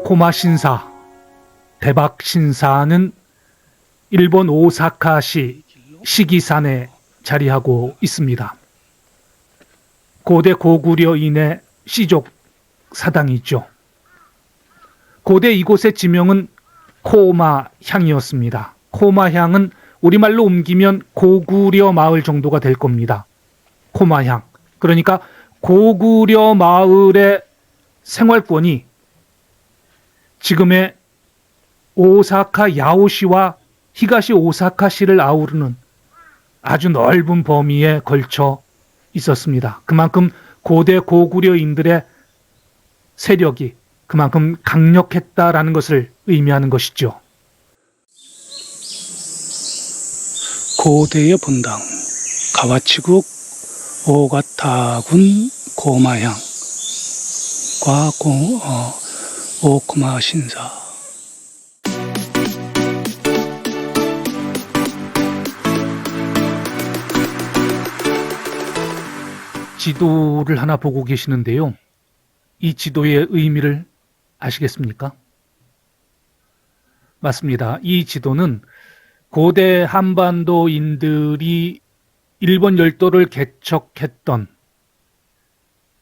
코마 신사, 대박 신사는 일본 오사카시 시기산에 자리하고 있습니다. 고대 고구려인의 시족 사당이죠. 고대 이곳의 지명은 코마향이었습니다. 코마향은 우리말로 옮기면 고구려 마을 정도가 될 겁니다. 코마향. 그러니까 고구려 마을의 생활권이 지금의 오사카 야오시와 히가시 오사카시를 아우르는 아주 넓은 범위에 걸쳐 있었습니다. 그만큼 고대 고구려인들의 세력이 그만큼 강력했다라는 것을 의미하는 것이죠. 고대의 본당 가와치국 오가타군 고마향과 오코마 신사. 지도를 하나 보고 계시는데요. 이 지도의 의미를 아시겠습니까? 맞습니다. 이 지도는 고대 한반도인들이 일본 열도를 개척했던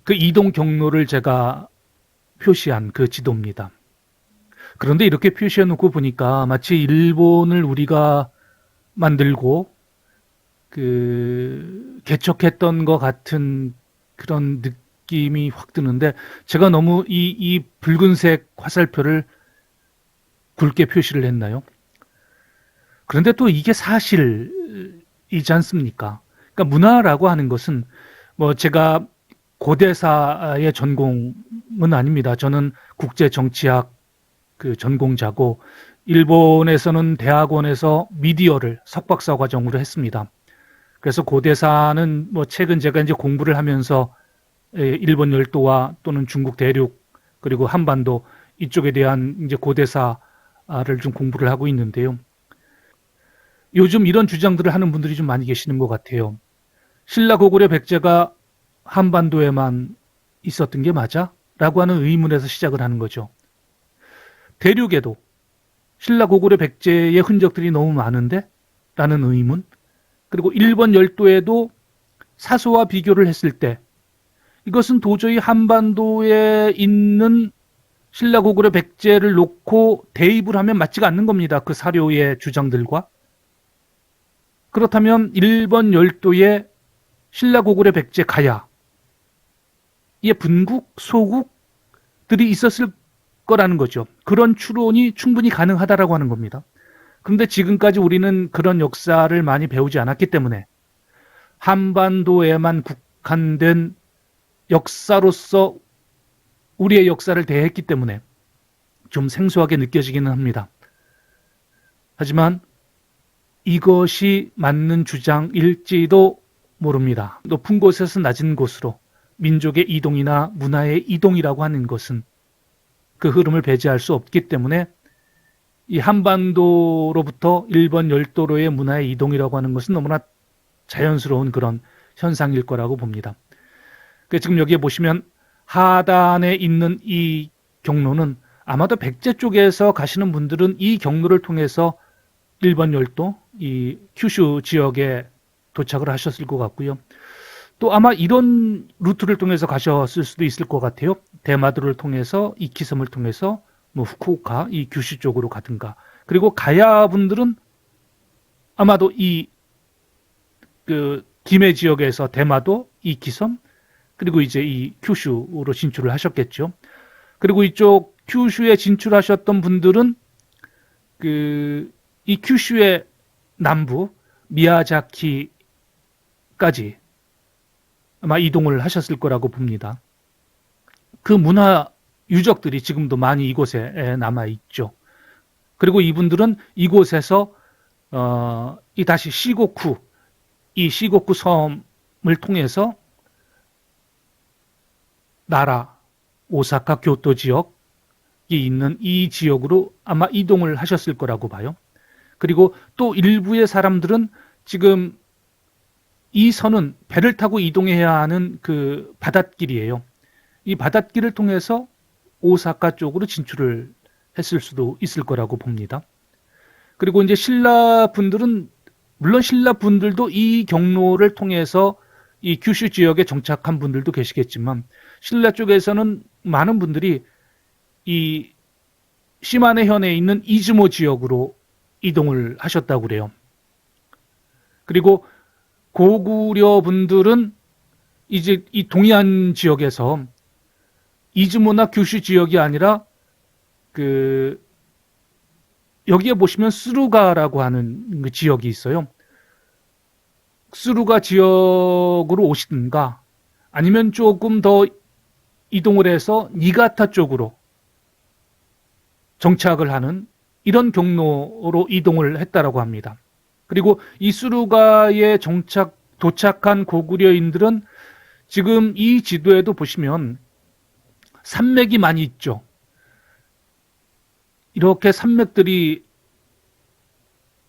그 이동 경로를 제가 표시한 그 지도입니다. 그런데 이렇게 표시해 놓고 보니까 마치 일본을 우리가 만들고 개척했던 것 같은 그런 느낌이 확 드는데, 제가 너무 이 붉은색 화살표를 굵게 표시를 했나요? 그런데 또 이게 사실이지 않습니까? 그러니까 문화라고 하는 것은 제가 고대사의 전공은 아닙니다. 저는 국제정치학 전공자고 일본에서는 대학원에서 미디어를 석박사 과정으로 했습니다. 그래서 고대사는 최근 제가 이제 공부를 하면서 일본 열도와 또는 중국 대륙 그리고 한반도 이쪽에 대한 이제 고대사를 좀 공부를 하고 있는데요. 요즘 이런 주장들을 하는 분들이 좀 많이 계시는 것 같아요. 신라 고구려 백제가 한반도에만 있었던 게 맞아? 라고 하는 의문에서 시작을 하는 거죠. 대륙에도 신라 고구려 백제의 흔적들이 너무 많은데? 라는 의문. 그리고 일본 열도에도 사소와 비교를 했을 때 이것은 도저히 한반도에 있는 신라 고구려 백제를 놓고 대입을 하면 맞지가 않는 겁니다. 그 사료의 주장들과. 그렇다면 일본 열도에 신라 고구려 백제 가야의 분국, 소국들이 있었을 거라는 거죠. 그런 추론이 충분히 가능하다라고 하는 겁니다. 그런데 지금까지 우리는 그런 역사를 많이 배우지 않았기 때문에 한반도에만 국한된 역사로서 우리의 역사를 대했기 때문에 좀 생소하게 느껴지기는 합니다. 하지만 이것이 맞는 주장일지도 모릅니다. 높은 곳에서 낮은 곳으로 민족의 이동이나 문화의 이동이라고 하는 것은 그 흐름을 배제할 수 없기 때문에 이 한반도로부터 일본 열도로의 문화의 이동이라고 하는 것은 너무나 자연스러운 그런 현상일 거라고 봅니다. 지금 여기에 보시면 하단에 있는 이 경로는 아마도 백제 쪽에서 가시는 분들은 이 경로를 통해서 일본 열도, 이 큐슈 지역에 도착을 하셨을 것 같고요. 또 아마 이런 루트를 통해서 가셨을 수도 있을 것 같아요. 대마도를 통해서 이키섬을 통해서 후쿠오카, 이 규슈 쪽으로 가든가. 그리고 가야 분들은 아마도 이 기메 지역에서 대마도, 이키섬, 그리고 이제 이 큐슈로 진출을 하셨겠죠. 그리고 이쪽 큐슈에 진출하셨던 분들은 이 큐슈의 남부 미야자키까지 아마 이동을 하셨을 거라고 봅니다. 그 문화 유적들이 지금도 많이 이곳에 남아 있죠. 그리고 이분들은 이곳에서 다시 시고쿠, 이 시고쿠 섬을 통해서 나라, 오사카, 교토 지역이 있는 이 지역으로 아마 이동을 하셨을 거라고 봐요. 그리고 또 일부의 사람들은 지금 이 선은 배를 타고 이동해야 하는 그 바닷길이에요. 이 바닷길을 통해서 오사카 쪽으로 진출을 했을 수도 있을 거라고 봅니다. 그리고 이제 신라 분들은 물론 신라 분들도 이 경로를 통해서 이 규슈 지역에 정착한 분들도 계시겠지만 신라 쪽에서는 많은 분들이 이 시마네 현에 있는 이즈모 지역으로 이동을 하셨다고 그래요. 그리고 고구려 분들은 이제 이 동해안 지역에서 이즈모나 규슈 지역이 아니라 그 여기에 보시면 스루가라고 하는 그 지역이 있어요. 스루가 지역으로 오시든가 아니면 조금 더 이동을 해서 니가타 쪽으로 정착을 하는 이런 경로로 이동을 했다라고 합니다. 그리고 이 스루가에 도착한 고구려인들은 지금 이 지도에도 보시면 산맥이 많이 있죠. 이렇게 산맥들이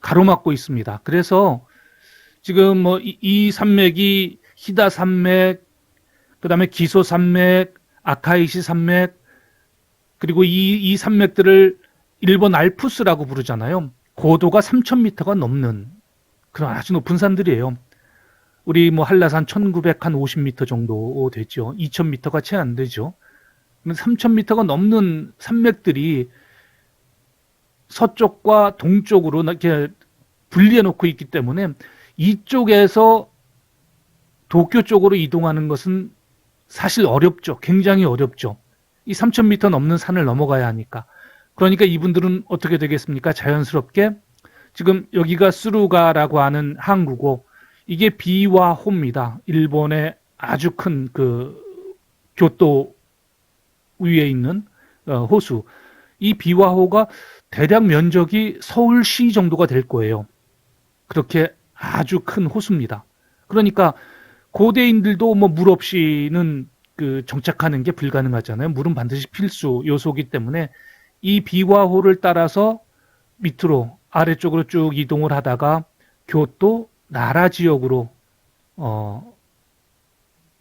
가로막고 있습니다. 그래서 지금 뭐 이 산맥이 히다 산맥, 그다음에 기소 산맥, 아카이시 산맥, 그리고 이 산맥들을 일본 알프스라고 부르잖아요. 고도가 3,000m가 넘는 그런 아주 높은 산들이에요. 우리 뭐 한라산 1,950m 정도 되죠. 2,000m가 채 안 되죠. 3,000m가 넘는 산맥들이 서쪽과 동쪽으로 이렇게 분리해 놓고 있기 때문에 이쪽에서 도쿄 쪽으로 이동하는 것은 사실 어렵죠. 굉장히 어렵죠. 이 3,000m 넘는 산을 넘어가야 하니까. 그러니까 이분들은 어떻게 되겠습니까? 자연스럽게 지금 여기가 스루가라고 하는 항구고 이게 비와호입니다. 일본의 아주 큰 그 교토 위에 있는 호수. 이 비와호가 대략 면적이 서울시 정도가 될 거예요. 그렇게 아주 큰 호수입니다. 그러니까 고대인들도 뭐 물 없이는 그 정착하는 게 불가능하잖아요. 물은 반드시 필수 요소이기 때문에 이 비와호를 따라서 밑으로 아래쪽으로 쭉 이동을 하다가 교토 나라 지역으로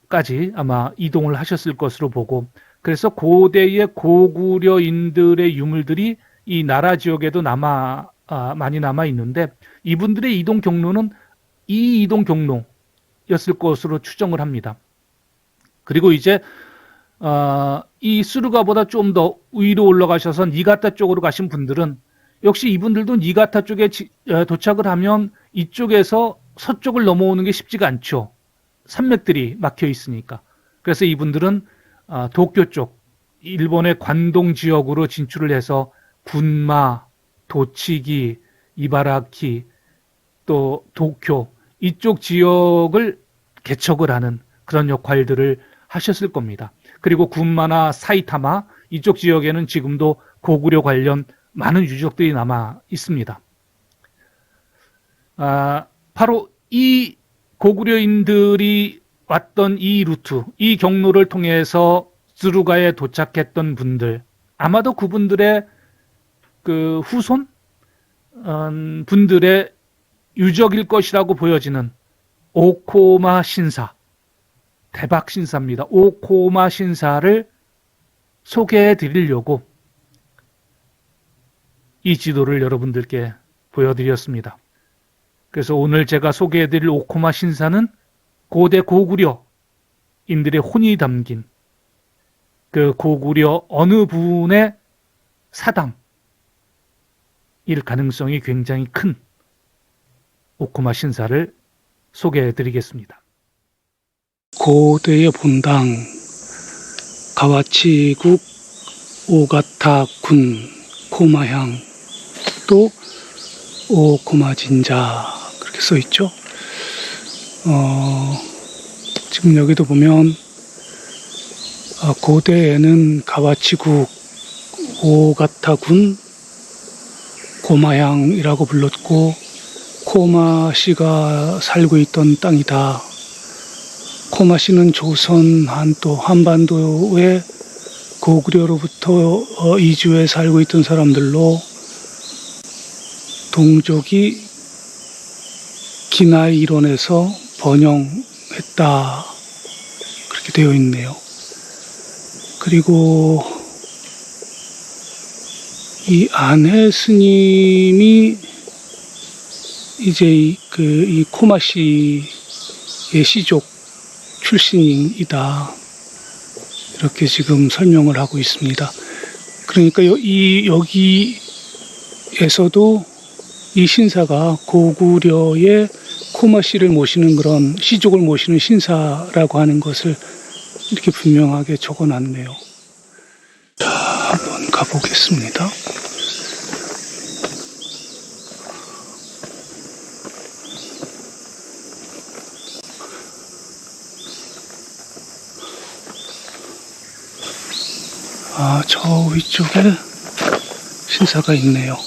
까지 아마 이동을 하셨을 것으로 보고 그래서 고대의 고구려인들의 유물들이 이 나라 지역에도 많이 남아 있는데 이분들의 이동 경로는 이 이동 경로였을 것으로 추정을 합니다. 그리고 이제 이 스루가보다 좀 더 위로 올라가셔서 니가타 쪽으로 가신 분들은 역시 이분들도 니가타 쪽에 도착을 하면 이쪽에서 서쪽을 넘어오는 게 쉽지가 않죠. 산맥들이 막혀 있으니까. 그래서 이분들은 도쿄 쪽, 일본의 관동 지역으로 진출을 해서 군마, 도치기, 이바라키, 또 도쿄 이쪽 지역을 개척을 하는 그런 역할들을 하셨을 겁니다. 그리고 군마나 사이타마 이쪽 지역에는 지금도 고구려 관련 많은 유적들이 남아 있습니다. 바로 이 고구려인들이 왔던 이 루트, 이 경로를 통해서 스루가에 도착했던 분들, 아마도 그분들의 그 후손 분들의 유적일 것이라고 보여지는 오코마 신사, 대박 신사입니다. 오코마 신사를 소개해 드리려고 이 지도를 여러분들께 보여드렸습니다. 그래서 오늘 제가 소개해 드릴 오코마 신사는 고대 고구려인들의 혼이 담긴 그 고구려 어느 분의 사당일 가능성이 굉장히 큰 오코마 신사를 소개해 드리겠습니다. 고대의 본당 가와치국 오가타군 코마향 또 오코마진자 그렇게 써 있죠. 지금 여기도 보면 고대에는 가와치국 오가타군 고마향이라고 불렀고 코마씨가 살고 있던 땅이다. 코마씨는 조선 한또 한반도의 고구려로부터 이주해 살고 있던 사람들로 동족이 기나이 이론에서 번영했다. 그렇게 되어 있네요. 그리고 이 안해 스님이 이제 이 코마시의 시족 출신이다. 이렇게 지금 설명을 하고 있습니다. 그러니까 여기에서도 이 신사가 고구려의 코마씨를 모시는 그런 시족을 모시는 신사라고 하는 것을 이렇게 분명하게 적어놨네요. 자, 한번 가보겠습니다. 아, 저 위쪽에 신사가 있네요.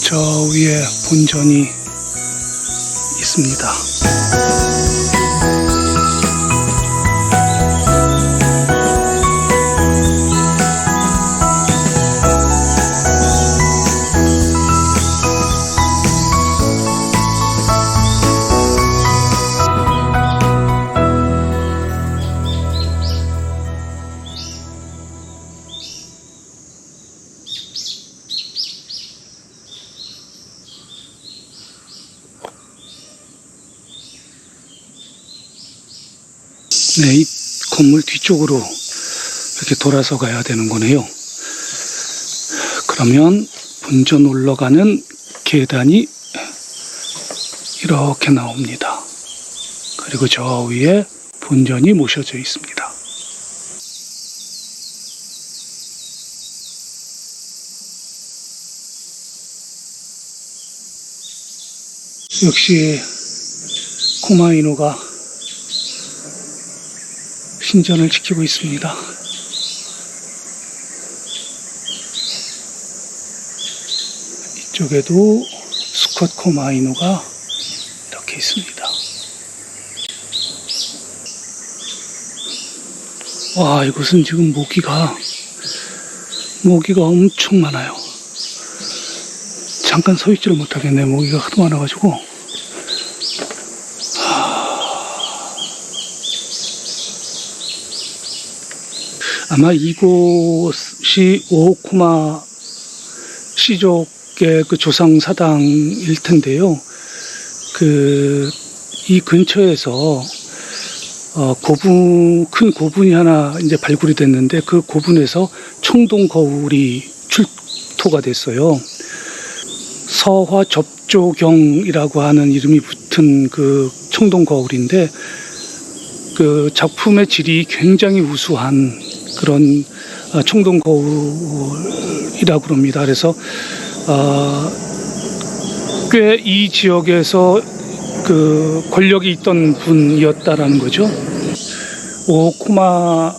저 위에 본전이 있습니다. 네, 이 건물 뒤쪽으로 이렇게 돌아서 가야 되는 거네요. 그러면 본전 올라가는 계단이 이렇게 나옵니다. 그리고 저 위에 본전이 모셔져 있습니다. 역시 코마이노가 신전을 지키고 있습니다. 이쪽에도 수컷 코마이노가 이렇게 있습니다. 와, 이곳은 지금 모기가 엄청 많아요. 잠깐 서 있지를 못하겠네. 모기가 하도 많아가지고. 아마 이곳이 오코마 시족의 그 조상 사당일 텐데요. 이 근처에서 큰 고분이 하나 이제 발굴이 됐는데 그 고분에서 청동 거울이 출토가 됐어요. 서화 접조경이라고 하는 이름이 붙은 그 청동 거울인데 그 작품의 질이 굉장히 우수한 그런 청동 거울이라고 그럽니다. 그래서 꽤 이 지역에서 그 권력이 있던 분이었다라는 거죠. 오코마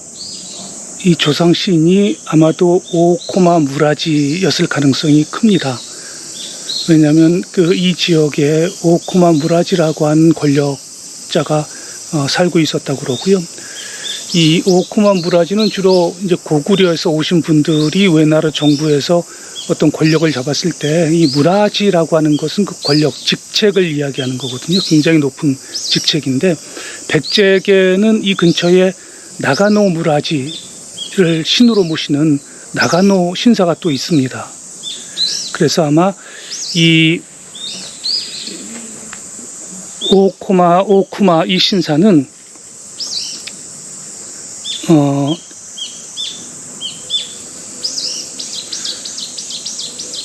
이 조상 시인이 아마도 오코마 무라지였을 가능성이 큽니다. 왜냐하면 이 지역에 오코마 무라지라고 하는 권력자가 살고 있었다고 그러고요. 이 오코마 무라지는 주로 이제 고구려에서 오신 분들이 외나라 정부에서 어떤 권력을 잡았을 때 이 무라지라고 하는 것은 그 권력, 직책을 이야기하는 거거든요. 굉장히 높은 직책인데 백제에게는 이 근처에 나가노 무라지를 신으로 모시는 나가노 신사가 또 있습니다. 그래서 아마 이 오쿠마 이 신사는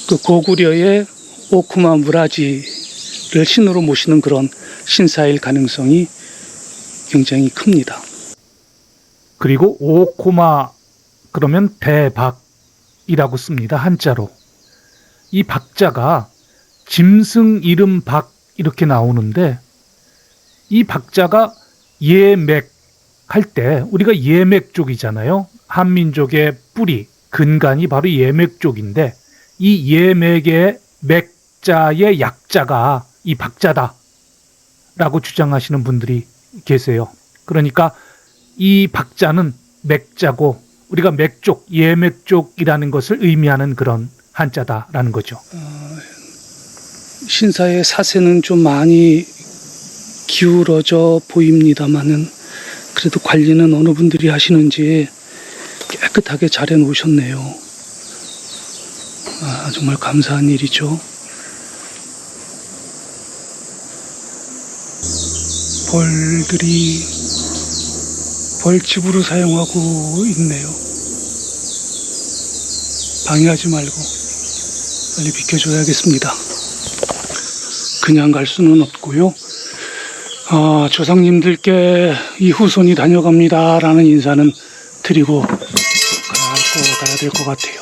그 고구려의 오쿠마 무라지를 신으로 모시는 그런 신사일 가능성이 굉장히 큽니다. 그리고 오코마 그러면 대박이라고 씁니다. 한자로. 이 박자가 짐승 이름 박 이렇게 나오는데 이 박자가 예맥 할 때 우리가 예맥 쪽이잖아요. 한민족의 뿌리, 근간이 바로 예맥족인데 이 예맥의 맥자의 약자가 이 박자다라고 주장하시는 분들이 계세요. 그러니까 이 박자는 맥자고 우리가 맥족, 예맥족이라는 것을 의미하는 그런 한자다라는 거죠. 신사의 사세는 좀 많이 기울어져 보입니다만은 그래도 관리는 어느 분들이 하시는지 깨끗하게 잘 해놓으셨네요. 정말 감사한 일이죠. 벌들이 벌집으로 사용하고 있네요. 방해하지 말고 빨리 비켜줘야겠습니다. 그냥 갈 수는 없고요. 조상님들께 이 후손이 다녀갑니다 라는 인사는 드리고 가야 될 것 같아요.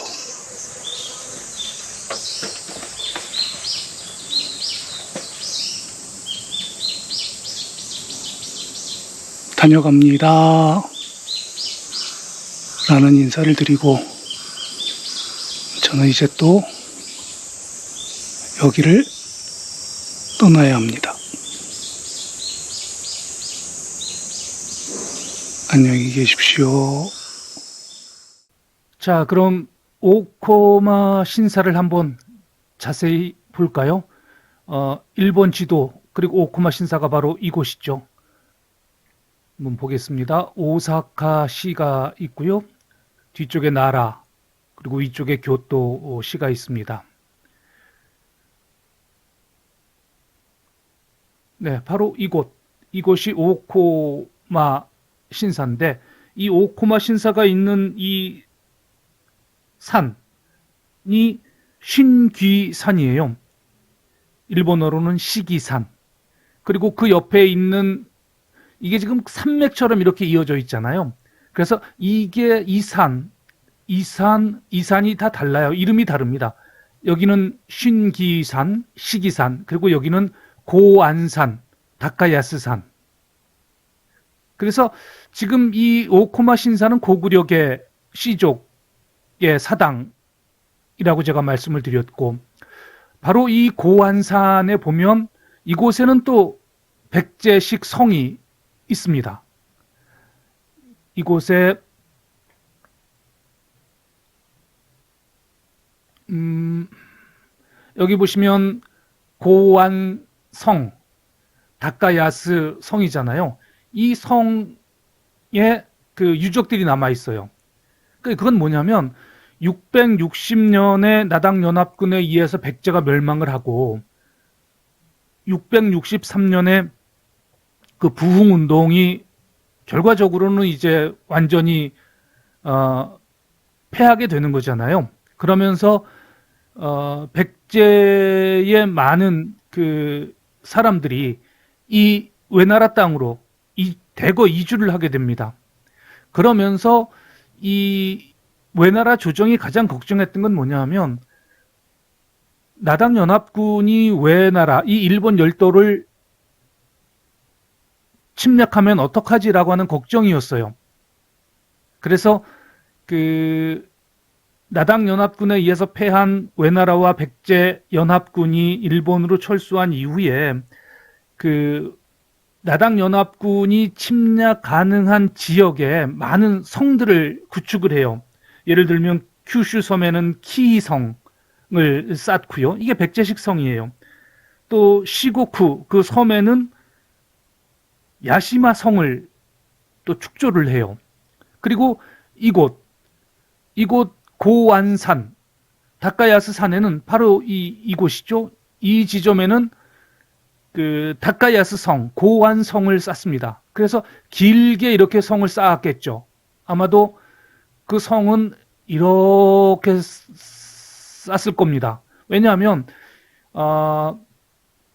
다녀갑니다 라는 인사를 드리고 저는 이제 또 여기를 떠나야 합니다. 안녕히 계십시오. 자, 그럼 오코마 신사를 한번 자세히 볼까요? 일본 지도 그리고 오코마 신사가 바로 이곳이죠. 한번 보겠습니다. 오사카시가 있고요. 뒤쪽에 나라 그리고 위쪽에 교토시가 있습니다. 네, 바로 이곳이 오코마 신사인데 이 오코마 신사가 있는 이 산이 신귀산이에요. 일본어로는 시기산. 그리고 그 옆에 있는 이게 지금 산맥처럼 이렇게 이어져 있잖아요. 그래서 이게 이 산이 다 달라요. 이름이 다릅니다. 여기는 신기산, 시기산, 그리고 여기는 고안산, 다카야스산. 그래서 지금 이 오코마 신사는 고구려계 시족의 사당이라고 제가 말씀을 드렸고, 바로 이 고안산에 보면 이곳에는 또 백제식 성이 있습니다. 이곳에 여기 보시면 고안성, 다카야스 성이잖아요. 이 성에 그 유적들이 남아 있어요. 그건 뭐냐면 660년에 나당연합군에 의해서 백제가 멸망을 하고 663년에 그 부흥운동이 결과적으로는 이제 완전히 패하게 되는 거잖아요. 그러면서 백제의 많은 그 사람들이 이 외나라 땅으로 대거 이주를 하게 됩니다. 그러면서 이 외나라 조정이 가장 걱정했던 건 뭐냐면 나당연합군이 외나라 이 일본 열도를 침략하면 어떡하지라고 하는 걱정이었어요. 그래서 그 나당연합군에 의해서 패한 외나라와 백제 연합군이 일본으로 철수한 이후에 그 나당연합군이 침략 가능한 지역에 많은 성들을 구축을 해요. 예를 들면 큐슈 섬에는 키성을 쌓고요. 이게 백제식 성이에요. 또 시고쿠 그 섬에는 야시마 성을 또 축조를 해요. 그리고 이곳 고안산 다카야스 산에는 바로 이곳이죠. 이 지점에는 그 다카야스 성, 고안성을 쌓습니다. 그래서 길게 이렇게 성을 쌓았겠죠. 아마도 그 성은 이렇게 쌓았을 겁니다. 왜냐하면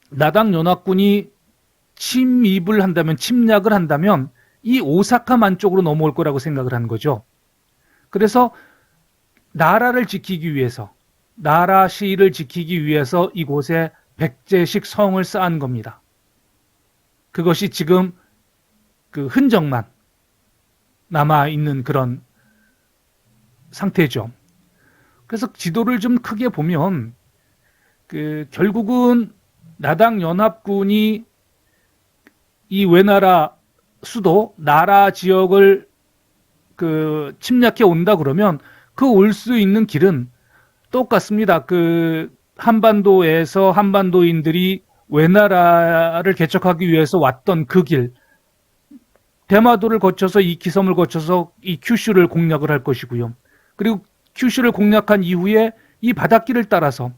나당연합군이 침략을 한다면 이 오사카만 쪽으로 넘어올 거라고 생각을 한 거죠. 그래서 나라를 지키기 위해서, 나라시를 지키기 위해서 이곳에 백제식 성을 쌓은 겁니다. 그것이 지금 그 흔적만 남아있는 그런 상태죠. 그래서 지도를 좀 크게 보면 결국은 나당 연합군이 이 외나라 수도 나라 지역을 침략해 온다 그러면 그 올 수 있는 길은 똑같습니다. 한반도에서 한반도인들이 외나라를 개척하기 위해서 왔던 그 길, 대마도를 거쳐서 이키섬을 거쳐서 이 큐슈를 공략을 할 것이고요. 그리고 큐슈를 공략한 이후에 이 바닷길을 따라서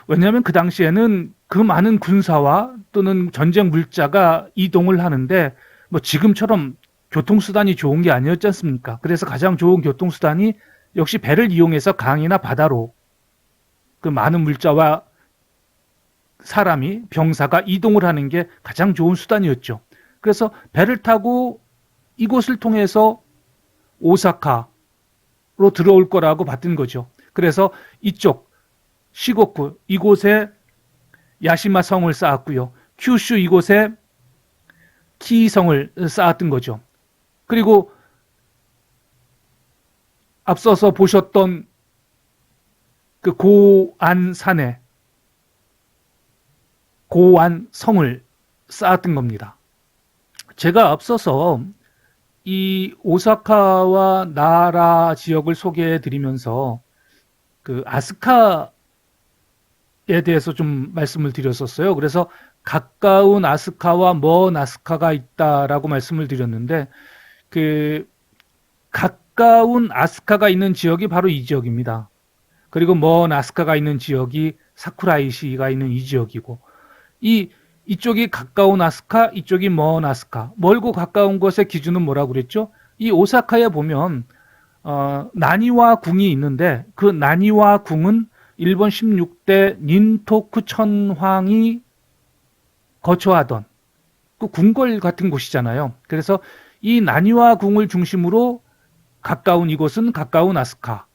왜냐하면 그 당시에는 그 많은 군사와 또는 전쟁 물자가 이동을 하는데 뭐 지금처럼 교통수단이 좋은 게 아니었지 않습니까? 그래서 가장 좋은 교통수단이 역시 배를 이용해서 강이나 바다로 그 많은 물자와 사람이 병사가 이동을 하는 게 가장 좋은 수단이었죠. 그래서 배를 타고 이곳을 통해서 오사카로 들어올 거라고 봤던 거죠. 그래서 이쪽 시고쿠 이곳에 야시마 성을 쌓았고요. 큐슈 이곳에 키성을 쌓았던 거죠. 그리고 앞서서 보셨던 그 고안산에 고안성을 쌓았던 겁니다. 제가 앞서서 이 오사카와 나라 지역을 소개해 드리면서 아스카에 대해서 좀 말씀을 드렸었어요. 그래서 가까운 아스카와 먼 아스카가 있다라고 말씀을 드렸는데 가까운 아스카가 있는 지역이 바로 이 지역입니다. 그리고 먼 아스카가 있는 지역이 사쿠라이시가 있는 이 지역이고 이쪽이 가까운 아스카, 이쪽이 먼 아스카. 멀고 가까운 것의 기준은 뭐라고 그랬죠? 이 오사카에 보면 나니와 궁이 있는데 그 나니와 궁은 일본 16대 닌토쿠 천황이 거처하던 그 궁궐 같은 곳이잖아요. 그래서 이 나니와 궁을 중심으로 가까운 이곳은 가까운 아스카,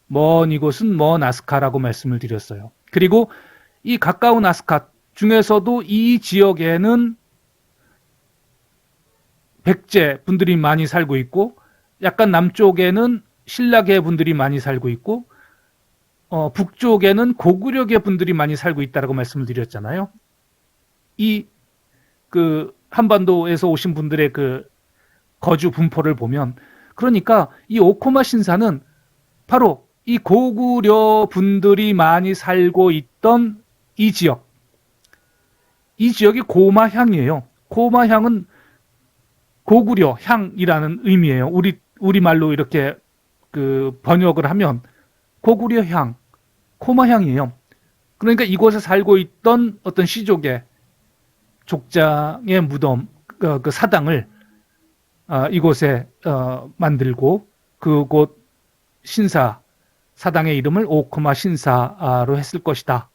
먼 이곳은 먼 아스카라고 말씀을 드렸어요. 그리고 이 가까운 아스카 중에서도 이 지역에는 백제 분들이 많이 살고 있고 약간 남쪽에는 신라계 분들이 많이 살고 있고 북쪽에는 고구려계 분들이 많이 살고 있다라고 말씀을 드렸잖아요. 한반도에서 오신 분들의 거주 분포를 보면 그러니까 이 오코마 신사는 바로 이 고구려 분들이 많이 살고 있던 이 지역이 고마향이에요. 고마향은 고구려 향이라는 의미예요. 우리말로 이렇게 번역을 하면 고구려 향, 고마향이에요. 그러니까 이곳에 살고 있던 어떤 시족의 족장의 무덤, 그 사당을 이곳에 만들고 그곳 신사 사당의 이름을 오코마 신사로 했을 것이다